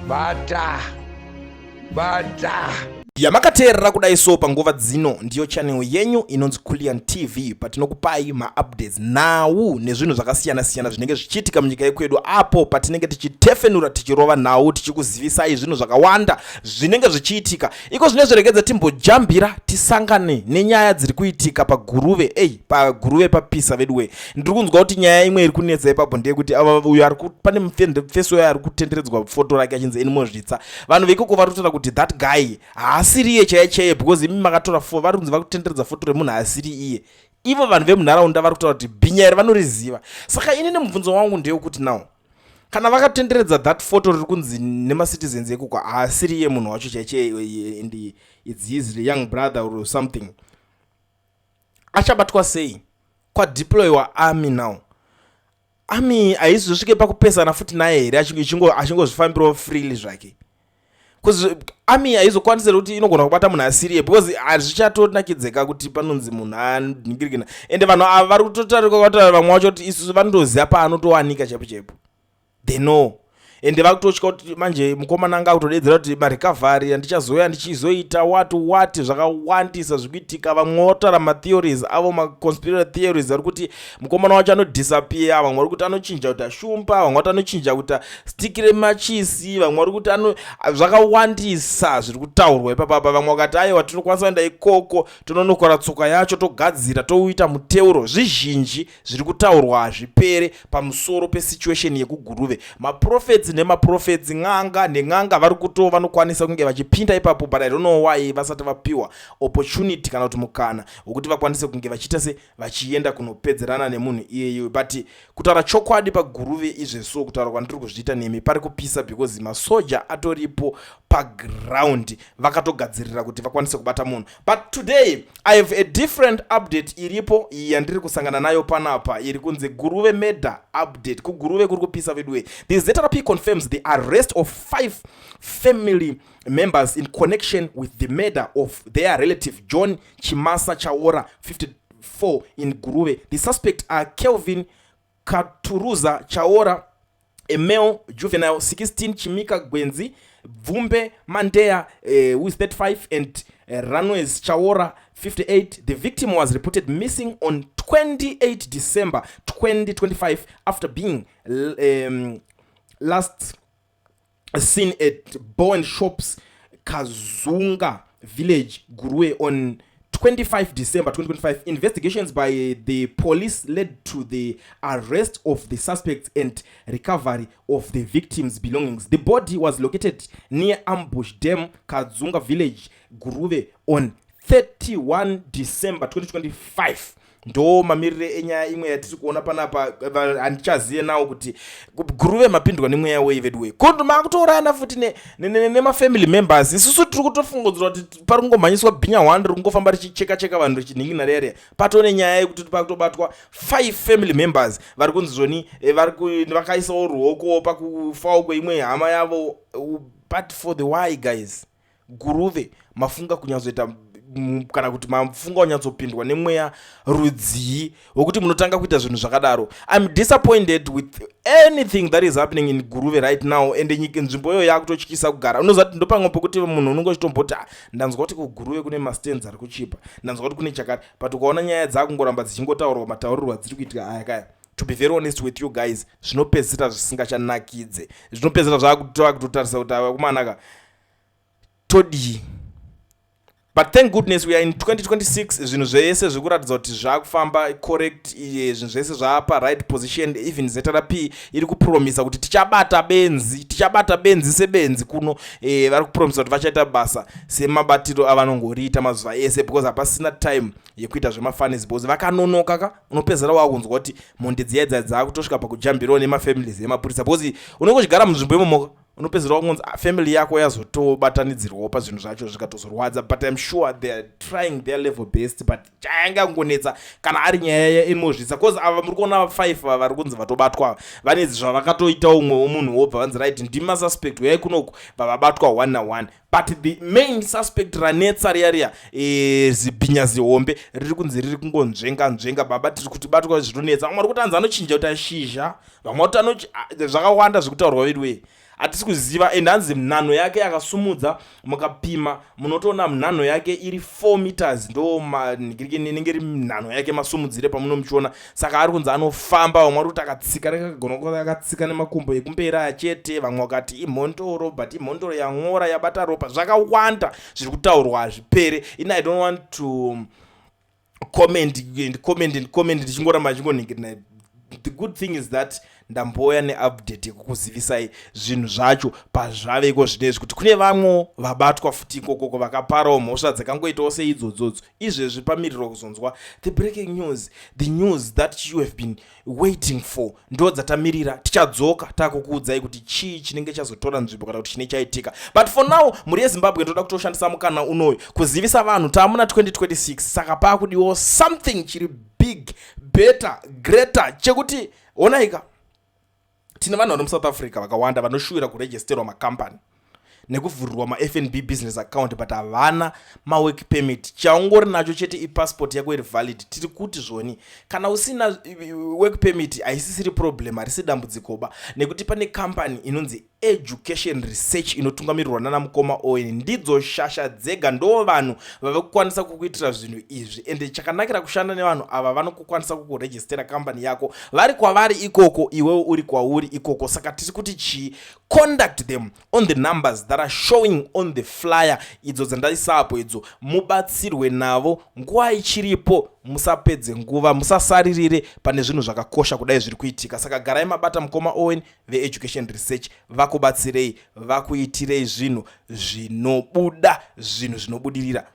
bata yamakateerera kudaiso panguva dzino ndiyo channel yenyu inonzi Kulian TV patinokupai ma-updates nhau nezvinhu zvakasiyana-siyana zvinenge zvichiitika munyika yekwedu apo patinenge tichitefenura tichirova nhau tichikuzivisai zvinhu zvakawanda zvinenge zvichiitika iko zvine zviregedza timbojambira tisangane nenyaya dziri kuitika paguruve paguruve papisa vedwe ndiri kunzwa kuti nyaya imwe iri kunetsa ipapo ndeyekuti uyo pane mufeso uyo ari kutenderedzwa foto rake achinzi enimozvitsa vanhu veikoko vari kutaura kuti that guy asiri iye chaiye because imi makatora vari kunzi vakutenderedza foto remunhu asiri iye ivo vanhu vemunharaunda vari kutaura kuti bhinya iri vanoriziva saka ine nemubvunzo wangu ndeyekuti now kana vakatenderedza that photo riri kunzi nemacitizens ekoko asiri iye munhu wacho chaiye and it's his young brother or something achabatwa sei kwadeploywa army now army haizosvike pakupesana futi naye here achingozvifambirawo freely zvake because army haizokwanisa kuti inogona kubata munhu asiriye because hazvichatonakidzeka kuti panonzi munhu aningirikina ende vanhu ava vari kutotarika kwataura vamwe vacho kuti isusu vanotoziva paanotowanika chaipo they know ende vakutotya kuti manje mukomana anga kutodedzera kuti marecovery handichazoya ndichizoita wati zvakawandisa zvikuitika vamwe votaura matheories avo maconspiracy theories ari kuti mukomana wacho anodisappear vamwe vari kuti anochinja kuti ashumpa vamwe kuti anochinja kuti stikire machisi vamwe vari kuti zvakawandisa zviri kutaurwa ipapapa vamwe vakati aiwa tinokwanisa kuenda ikoko tononokora tsoka yacho togadzira touita muteuro zvizhinji zviri kutaurwa hazvipere pamusoro pesituation yekuguruve maprofits nemaprofits n'anga vari kutova vanokwanisa kunge vachipinda ipapo but I don't know why vasati vapiwa opportunity kana kuti mukana wekuti vakwanise kunge vachiita se vachienda kunopedzerana nemunhu iyeyo but kutaura chokwadi paguruve izveso kutaura kwandiri kuzviita nemi pari kupisa because masoja atoripo paground vakatogadzirira kuti vakwanise kubata munhu but today I have a different update iripo yandiri kusangana nayo panapa iri kunzi Guruve murder update kuguruve kuri kupisa vedwe the ZRP confirms the arrest of 5 family members in connection with the murder of their relative John Chimasa Chaora 54 in Guruve. The suspects are Kelvin Katuruza Chaora, a male juvenile 16, Chimika Gwenzi Vumbe Mandea who is 35 and Ranwes Chaora 58. The victim was reported missing on 28 December 2025 after being last seen at Bowen Shops Kazunga village Guruve on 25 December 2025. Investigations by the police led to the arrest of the suspects and recovery of the victims' belongings. The body was located near Ambush Dam Kazunga village Guruve on 31 December 2025. ndo mamirire enyaya imwe yatiri kuona panapa handichazive nawo kuti Guruve mapindwa nemweya wevedwe kondo makutourana futi nemafamily members isusu tiri kutofungudzira kuti pari kungomhanyiswa bhinya 1 riri kungofamba richicheka vanhu richinhingi nareare patone nyaya yekuti pakutobatwa 5 family members vari kunzi zvoni vakaisawo ruoko pakufawo kweimwe hama yavo but for the why guys Guruve mafunga kunyatsoita kana kuti mafunga unyatsopindwa nemweya rudzii wekuti munotanga kuita zvinhu zvakadaro. I'm disappointed with anything that is happening in Guruve right now and nzvimbo iyo yakutotyisa kugara unozati ndopamwe pekuti munhu unenge uchitomboti ndanzwa kuti kuGuruve kune mastens ari kuchipa ndanzwa kuti kune chakati but ukaona nyaya dzakungoramba dzichingotaurwa mataurirwa dziri kuitika aya kaya to be very honest with you guys zvinopedzisira zvisingachanakidze zvinopedzisira zvakutova kutotarisa kuti vakumanaka todii. But thank goodness we are in 2026 zvinhu zvese zvikuratidza kuti zvakufamba correct zvinhu zvese zvapa right position even ZRP iri kupromisa kuti tichabata benzi sebenzi kuno vari kupromisa kuti vachaita basa semabatiro avanongoriita mazuva ese because hapasina time yekuita zvemafanis because vakanonoka unopedzera wakunzwa kuti monde dziya dzakutosvika pakujambirawo nemafamilies emapurisa because unenge uchigara munzvimbo imomoka unopedzera wakunzi family yako yazotobatanidzirwawo pazvinhu zvacho zvikatozorwadza but I'm sure they are trying their level best but chayanga kungonetsa kana ari nyaya emozvisa because ava muri kuona 5 vari kunzi vatobatwa vane zvavakatoita umwe womunhu wobva vanzi right ndima suspect uyai kunoku vavabatwa 1 na 1 but the main suspect ranetsa riya zibhinya zihombe riri kunzi riri kungonzvenga baba tiri kuti batwa zvinonetsa vamwe vari kuti anzi anochinja kuti ashizha vamwe kuti zvakawanda zvekutaurwa vedwe atisi kuziva. And hanzi mnhano yake yakasumudza, mukapima munotoona mnhano yake iri 4 meters ndo inenge iri mnhano yake masumudzire pamunomuchiona. Saka ari kunzi anofamba, vamwe vari kuti akatsika rekagona akatsika nemakumbo ekumberi achete, vamwe vakati imhondoro, but imhondoro yang'ora yabata ropa. Zvakawanda zviri kutaurwa zvipere. I don't want to comment ndichingoramba ndichingoningirina. The good thing is that ndamboya neupdate yekukuzivisai zvinhu zvacho pazvaveko zvinezvi, kuti kune vamwe vabatwa futi ikoko vakaparawo mhosva dzakangoitawo seidzodzo. Izvezvi pamiriro kuzonzwa the breaking news, the news that you have been waiting for, ndo dzatamirira. Tichadzoka takukuudzai kuti chii chinenge chazotora nzvimbo kana kuti chine chaitika. But for now muri yeZimbabwe ndoda kutoshandisa mukana unoyu kuzivisa vanhu tamuna 2026. Saka pakudiwo something chiri big, better, greater, chekuti onaika tina vanhu vari muSouth Africa vakawanda vanoshuvira kuregisterwa makambani nekuvhurirwa maFNB business account, but havana mawork permit. Chaungori nacho chete ipassport yako iri valid. Tiri kuti zvoni kana usina work permit haisisiri problem, harisi dambudzikoba, nekuti pane company inonzi Education Research inotungamirirwa nana Mukoma Owen. Ndidzo shasha dzega ndo vanhu vavakukwanisa kukuitira zvinhu izvi. Ende chakanakira kushanda nevanhu ava vanokukwanisa kukuregistera company yako vari kwavari ikoko, iwewe uri kwauri ikoko. Saka tiri kuti chi contact them on the numbers that are showing on the flyer. Idzo dzandaisapo idzo, mubatsirwe navo nguva ichiripo. Musapedze nguva, musasaririre pane zvinhu zvakakosha kudai zviri kuitika. Saka garai mabata Mukoma Owen ve Education Research vakubatsirei, vakuitirei zvinhu zvinobuda, zvinhu zvinobudirira.